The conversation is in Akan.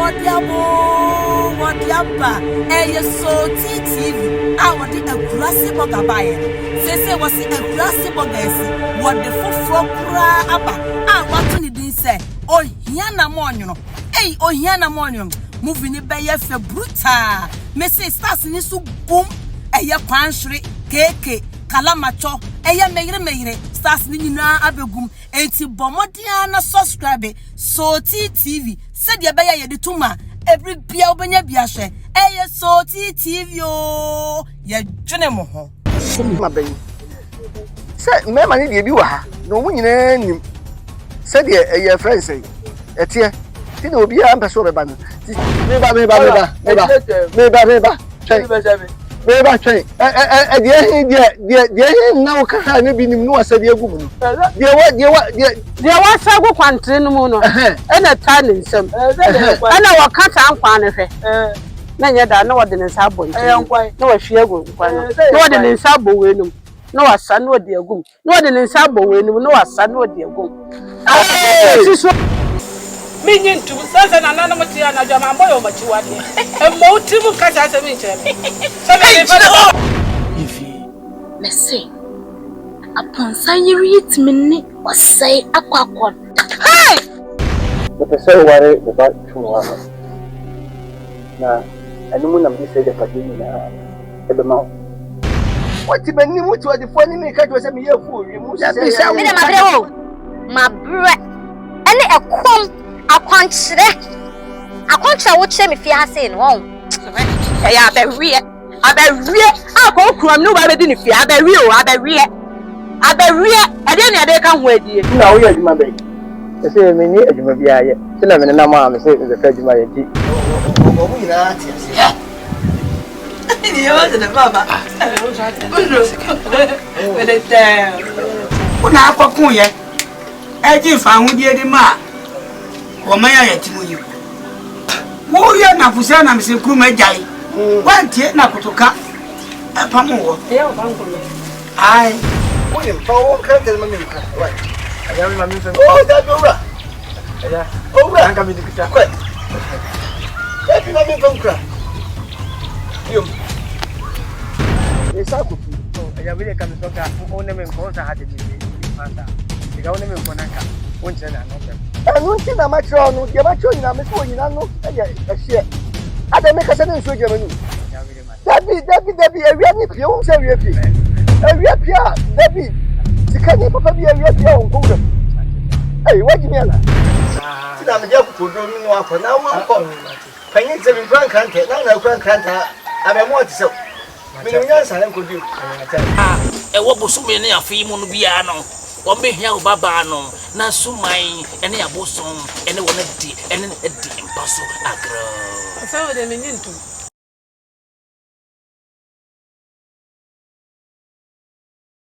Wodiabo, Wodiaba, so TV. I want a grassy bogabaye. Say was a grassy bogasi. What the full abba. I want to say, oh, Yana Monio. Hey, oh, Yana Monio. Moving it by your bruta. Me say, stars in this boom. Eya panshri, keke, kalamacho, eya meire, stars nina abegum, enti bomodiana subscribe, so TV, said ya baya yedituma, every bia obenya biashe, eya so TV o, ya junemoho. My baby. Said, me money de biwa, no winning. Said your friend say, etia, Tino be a person ban. Meba. Meba train. Dear, now can I be no said your woman. Dear, what sago country no mono, and a turning some. And our cat and fan of it. Many that no ordinance harbor. No, a sheer go. No ordinance harbor winum. No, a son would dear go. No ordinance harbor winum. No, a son would dear go. Meaning to sense an anonymity and a German boy over to one. A motive catch as a meeting. If you may say, upon saying it, me was say a quack. Hey! But I say, worry about 2 hours. Now, I don't want to say the Padina at the mouth. What do you mean? What was the funny maker was a mere fool? You must say, my breath, and a quam. I can't show what shame if you are saying home. I be real. I go from nobody didn't fear. I be real. I didn't come with you. No, you're my baby. I say, me, you may be a cinnamon and a mamma say the fed my tea. Oh, we are. You're the mama. When I pop on yet, I didn't find with the ma. Omaya yetimuyu. Woya na kusana Nkrumah jai. Wantie na kutoka pamoja. Leo bangu. Ai. Wewe mpawo kante mami mka. Right. Aya mami mfa. Oh, that over. Aya. Over. Anga mimi nikita. Kweli. Yapi mami mfa. Yo. Esa kupi. Aya vile kamtoka uone mkosa hadi mimi. Panda. Nikaone mkonaka. Unje na nobe. Anunti na macho no, dia macho ina me so ina no. Aya, ehie. Ada me kasa na nso jamanu. Dabi ewia ni pie wo se ewia pie. Ewia pie Dabi. Sikani papa bi ewia pie wo nko. Eh, waji me ala. Tina me dia kutodo mi no akọ na wo akọ. Panyin se mi kran krante, na kran kranta. Abe mo ti se. Me no nya sare nko di. Ah, e wo bosume ne afi mu no bia no. Wambe hia ubaba no na sumai ene abosom ene wona di ene di impaso agro. So de menyintu.